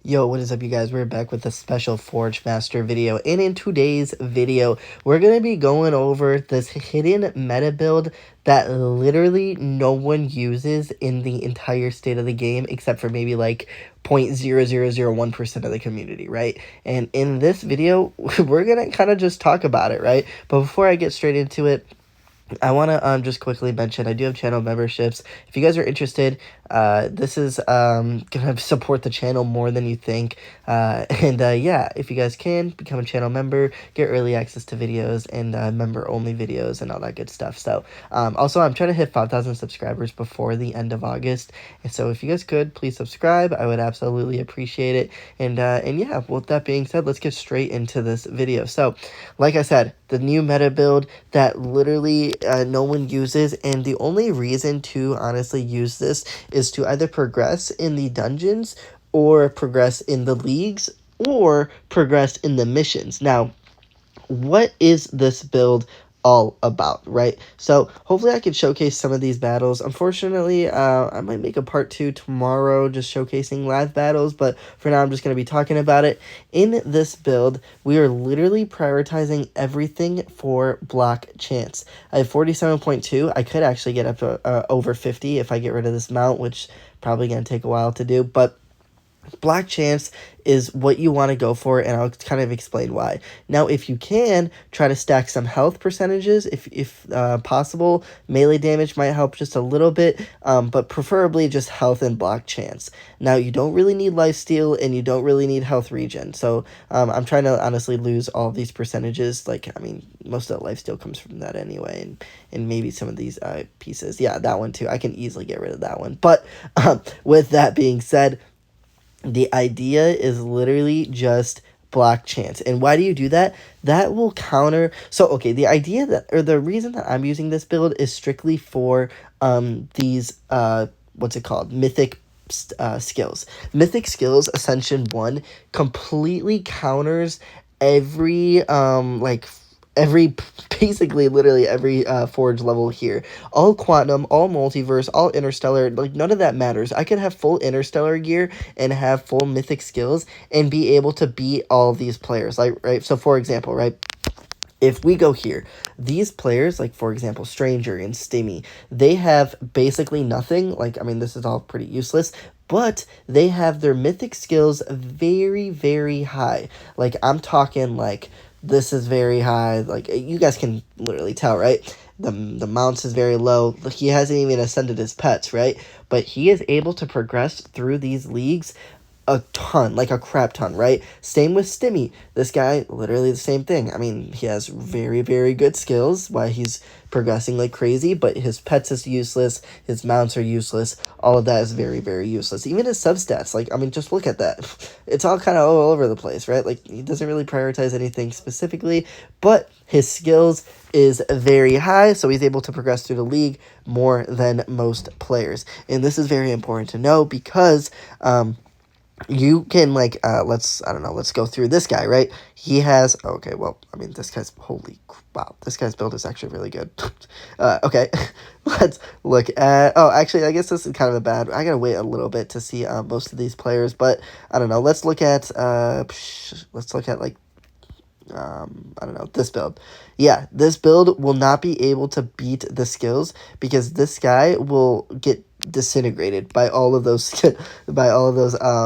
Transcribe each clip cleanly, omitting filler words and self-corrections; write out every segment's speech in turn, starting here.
Yo, what is up, you guys? We're back with a special Forge Master video, and in today's video, we're going to be going over this hidden meta build that literally no one uses in the entire state of the game, except for maybe like 0.0001% of the community, right? And in this video, we're going to kind of just talk about it, right? But before I get straight into it, I want to just quickly mention I do have channel memberships. If you guys are interested, this is gonna support the channel more than you think. And yeah, if you guys can become a channel member, get early access to videos and member only videos and all that good stuff. So also, I'm trying to hit 5,000 subscribers before the end of August, and so if you guys could please subscribe, I would absolutely appreciate it. And yeah, with that being said, let's get straight into this video. So, like I said, the new meta build that literally no one uses, and the only reason to honestly use this is to either progress in the dungeons or progress in the leagues or progress in the missions. Now, what is this build all about, right? So hopefully I can showcase some of these battles. Unfortunately, I might make a part 2 tomorrow just showcasing live battles, but for now I'm just going to be talking about it. In this build, we are literally prioritizing everything for block chance. I have 47.2. I could actually get up to over 50 if I get rid of this mount, which probably going to take a while to do, but block chance is what you want to go for, and I'll kind of explain why. Now, if you can, try to stack some health percentages. If possible, melee damage might help just a little bit, but preferably just health and block chance. Now, you don't really need lifesteal, and you don't really need health regen, so I'm trying to honestly lose all of these percentages. Like, I mean, most of the lifesteal comes from that anyway, and maybe some of these pieces. Yeah, that one too. I can easily get rid of that one. But with that being said, the idea is literally just block chance. And why do you do that? That will counter. So, okay, the idea that, or the reason that I'm using this build is strictly for these, what's it called? Mythic skills. Mythic skills, Ascension 1, completely counters every, basically literally every forge level here. All quantum, all multiverse, all interstellar, like none of that matters. I could have full interstellar gear and have full mythic skills and be able to beat all of these players, like, right? So for example, right, if we go here, these players, like for example Stranger and Stimmy, they have basically nothing. Like, I mean, this is all pretty useless, but they have their mythic skills very, very high. Like, I'm talking like this is very high. Like, you guys can literally tell, right? The mounts is very low. He hasn't even ascended his pets, right? But he is able to progress through these leagues a ton, like a crap ton, right? Same with Stimmy. This guy, literally the same thing. I mean, he has very, very good skills while he's progressing like crazy, but his pets is useless, his mounts are useless, all of that is very, very useless. Even his substats, like, I mean, just look at that. It's all kind of all over the place, right? Like, he doesn't really prioritize anything specifically, but his skills is very high, so he's able to progress through the league more than most players. And this is very important to know because, you can, like, let's go through this guy, right? He has, okay, well, I mean, this guy's, wow, this guy's build is actually really good. Okay, let's look at, oh, actually, I guess this is kind of a bad, I gotta wait a little bit to see most of these players, but I don't know, let's look at, like, I don't know, this build. Yeah, this build will not be able to beat the skills because this guy will get disintegrated by all of those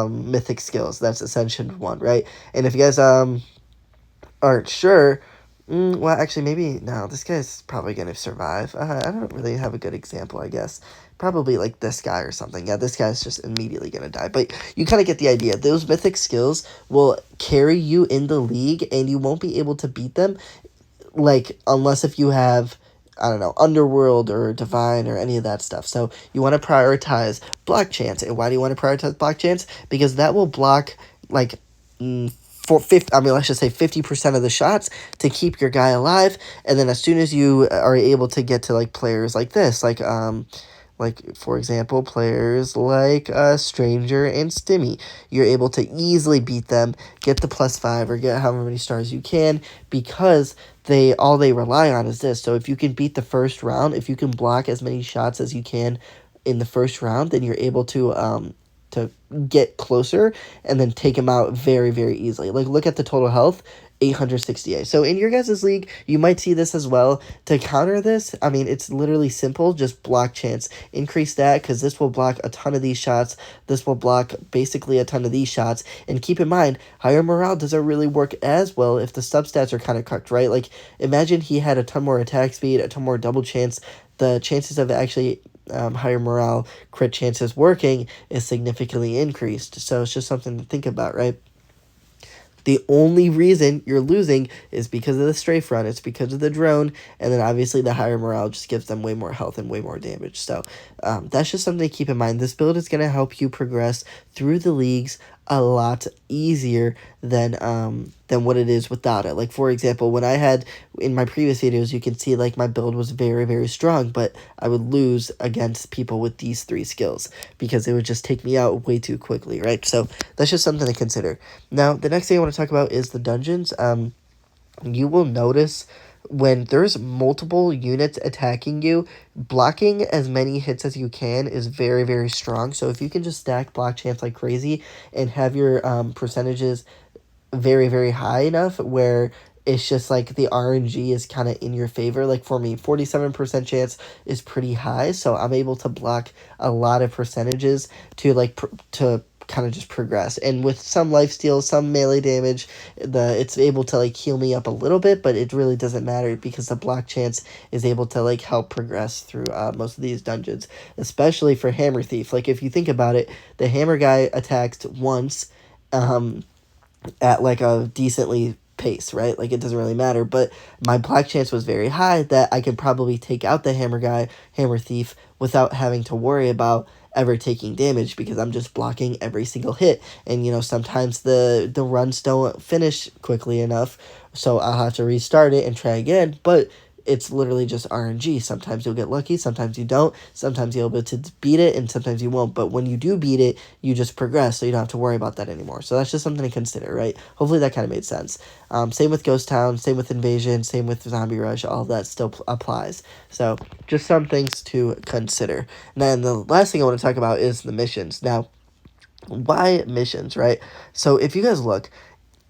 mythic skills. That's Ascension 1, right? And if you guys aren't sure, well, actually, maybe no, this guy's probably gonna survive. I don't really have a good example, I guess. Probably like this guy or something. Yeah, this guy's just immediately gonna die. But you kind of get the idea. Those mythic skills will carry you in the league, and you won't be able to beat them, like, unless if you have, I don't know, Underworld or Divine or any of that stuff. So you want to prioritize block chance. And why do you want to prioritize block chance? Because that will block, like, for 50, I mean, let's just say 50% of the shots to keep your guy alive. And then as soon as you are able to get to, like, players like this, like, for example, players like Stranger and Stimmy, you're able to easily beat them, get the +5 or get however many stars you can, because all they rely on is this. So if you can beat the first round, if you can block as many shots as you can in the first round, then you're able to to get closer and then take him out very, very easily. Like, look at the total health, 868. So in your guys' league, you might see this as well. To counter this, I mean, it's literally simple. Just block chance. Increase that, because this will block a ton of these shots. This will block basically a ton of these shots. And keep in mind, higher morale doesn't really work as well if the substats are kind of cooked, right? Like, imagine he had a ton more attack speed, a ton more double chance. The chances of actually higher morale crit chances working is significantly increased. So it's just something to think about, right? The only reason you're losing is because of the strafe run. It's because of the drone, and then obviously the higher morale just gives them way more health and way more damage. So that's just something to keep in mind. This build is going to help you progress through the leagues a lot easier than what it is without it. Like, for example, when I had in my previous videos, you can see like my build was very, very strong, but I would lose against people with these 3 skills because it would just take me out way too quickly, right? So that's just something to consider. Now, the next thing I want to talk about is the dungeons. You will notice when there's multiple units attacking you, blocking as many hits as you can is very, very strong. So if you can just stack block chance like crazy and have your percentages very, very high enough where it's just like the RNG is kind of in your favor. Like for me, 47% chance is pretty high, so I'm able to block a lot of percentages to to kind of just progress. And with some lifesteal, some melee damage, it's able to like heal me up a little bit, but it really doesn't matter because the block chance is able to like help progress through most of these dungeons, especially for Hammer Thief. Like if you think about it, the hammer guy attacked once at like a decently pace, right? Like it doesn't really matter, but my block chance was very high that I could probably take out the hammer thief without having to worry about ever taking damage because I'm just blocking every single hit. And you know, sometimes the runs don't finish quickly enough, so I'll have to restart it and try again, but it's literally just RNG. Sometimes you'll get lucky, sometimes you don't. Sometimes you'll be able to beat it, and sometimes you won't. But when you do beat it, you just progress, so you don't have to worry about that anymore. So that's just something to consider, right? Hopefully that kind of made sense. Same with Ghost Town, same with Invasion, same with Zombie Rush. All of that still applies. So just some things to consider. And then the last thing I want to talk about is the missions. Now, why missions, right? So if you guys look,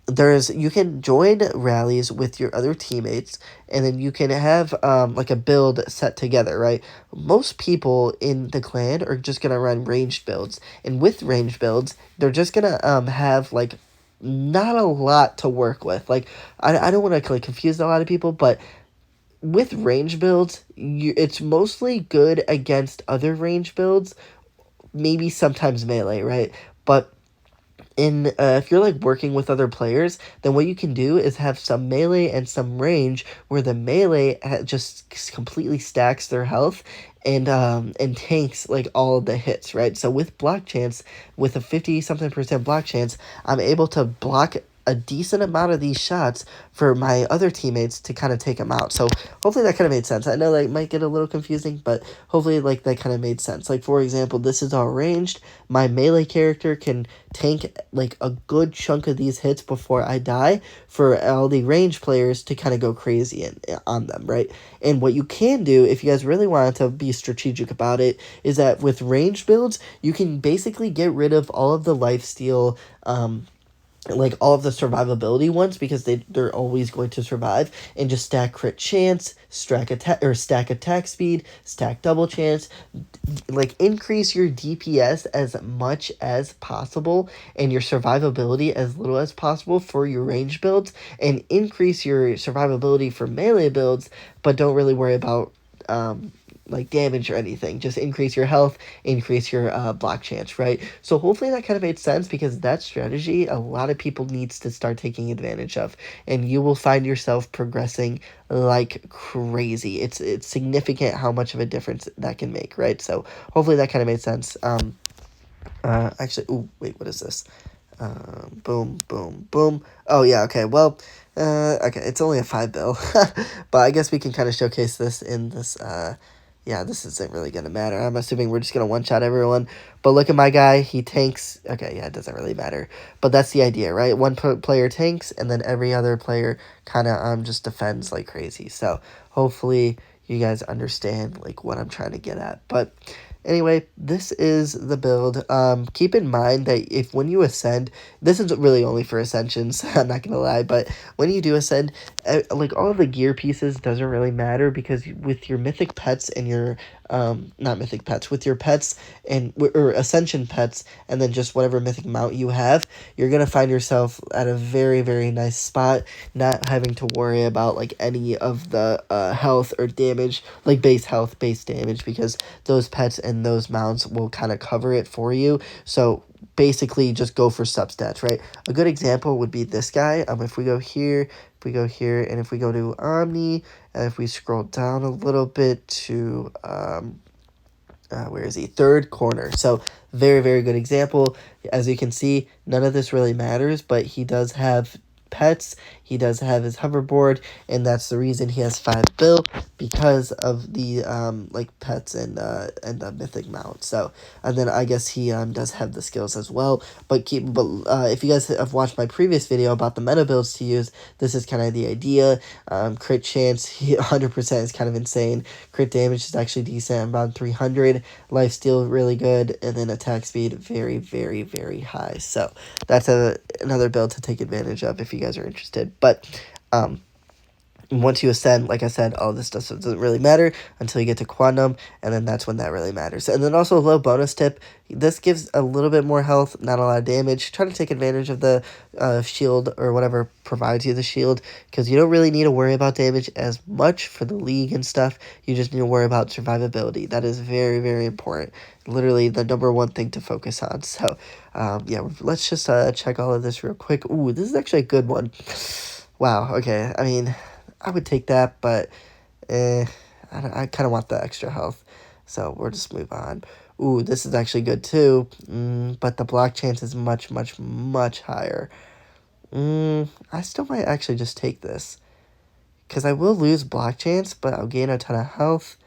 you can join rallies with your other teammates, and then you can have like a build set together, right? Most people in the clan are just gonna run ranged builds, and with ranged builds they're just gonna have like not a lot to work with. Like I don't want to like confuse a lot of people, but with range builds it's mostly good against other range builds, maybe sometimes melee, right? But if you're like working with other players, then what you can do is have some melee and some range where the melee just completely stacks their health and tanks like all of the hits, right? So with block chance, with a 50 something percent block chance, I'm able to block a decent amount of these shots for my other teammates to kind of take them out. So hopefully that kind of made sense. I know that might get a little confusing, but hopefully like that kind of made sense. Like for example, this is all ranged. My melee character can tank like a good chunk of these hits before I die for all the range players to kind of go crazy on them, right? And what you can do if you guys really want to be strategic about it is that with ranged builds, you can basically get rid of all of the lifesteal like all of the survivability ones because they're always going to survive, and just stack crit chance, stack attack speed, stack double chance, like increase your DPS as much as possible and your survivability as little as possible for your range builds, and increase your survivability for melee builds, but don't really worry about like damage or anything. Just increase your health, increase your block chance, right? So hopefully that kind of made sense, because that strategy a lot of people needs to start taking advantage of, and you will find yourself progressing like crazy. It's significant how much of a difference that can make, right? So hopefully that kind of made sense. Actually, ooh, wait, what is this? Boom, boom, boom. Oh yeah, okay. Well, okay, it's only a 5 bill, but I guess we can kind of showcase this in this. Yeah, this isn't really gonna matter. I'm assuming we're just gonna one-shot everyone. But look at my guy, he tanks. Okay, yeah, it doesn't really matter. But that's the idea, right? One player tanks, and then every other player kind of just defends like crazy. So hopefully you guys understand like what I'm trying to get at. But Anyway, this is the build. Keep in mind that if when you ascend, this is really only for ascensions, I'm not gonna lie, but when you do ascend, like all of the gear pieces doesn't really matter, because with your mythic pets and your not mythic pets, with your pets and or ascension pets, and then just whatever mythic mount you have, you're gonna find yourself at a very, very nice spot, not having to worry about like any of the health or damage, like base health, base damage, because those pets and those mounts will kind of cover it for you. So basically just go for substats, right? A good example would be this guy. If we go here, if we go here, and if we go to Omni, and if we scroll down a little bit to where is he? Third corner. So very, very good example. As you can see, none of this really matters, but he does have pets. He does have his hoverboard, and that's the reason he has 5 bill, because of the like pets and the mythic mount. So, and then I guess he does have the skills as well. But if you guys have watched my previous video about the meta builds to use, this is kind of the idea. Crit chance, 100% is kind of insane. Crit damage is actually decent, about 300. Life steal really good, and then attack speed very, very, very high. So that's another build to take advantage of if you guys are interested. But once you ascend, like I said, all this stuff doesn't really matter until you get to Quantum, and then that's when that really matters. And then also a little bonus tip, this gives a little bit more health, not a lot of damage. Try to take advantage of the shield or whatever provides you the shield, because you don't really need to worry about damage as much for the league and stuff. You just need to worry about survivability. That is very, very important. Literally the #1 thing to focus on. So yeah, let's just check all of this real quick. Ooh, this is actually a good one. Wow, okay, I mean, I would take that, but I kind of want the extra health, so we'll just move on. Ooh, this is actually good too, but the block chance is much, much, much higher. I still might actually just take this, because I will lose block chance, but I'll gain a ton of health.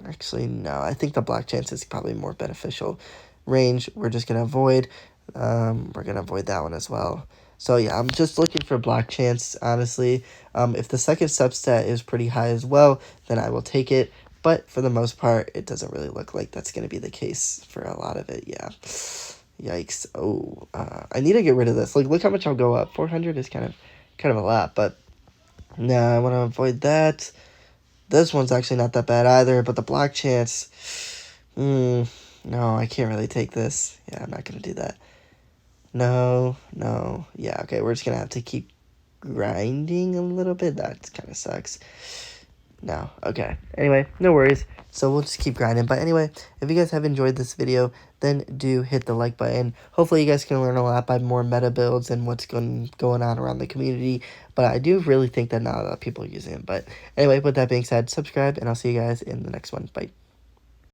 Actually, no, I think the block chance is probably more beneficial. Range, we're just going to avoid. We're going to avoid that one as well. So yeah, I'm just looking for block chance, honestly. If the second substat is pretty high as well, then I will take it. But for the most part, it doesn't really look like that's going to be the case for a lot of it, yeah. Yikes. Oh, I need to get rid of this. Like, look how much I'll go up. 400 is kind of a lot, but no, I want to avoid that. This one's actually not that bad either, but the block chance, no, I can't really take this. Yeah, I'm not going to do that. No, yeah, okay, we're just going to have to keep grinding a little bit. That kind of sucks. No, okay. Anyway, no worries. So we'll just keep grinding. But anyway, if you guys have enjoyed this video, then do hit the like button. Hopefully you guys can learn a lot by more meta builds and what's going on around the community. But I do really think that not a lot of people are using it. But anyway, with that being said, subscribe, and I'll see you guys in the next one. Bye.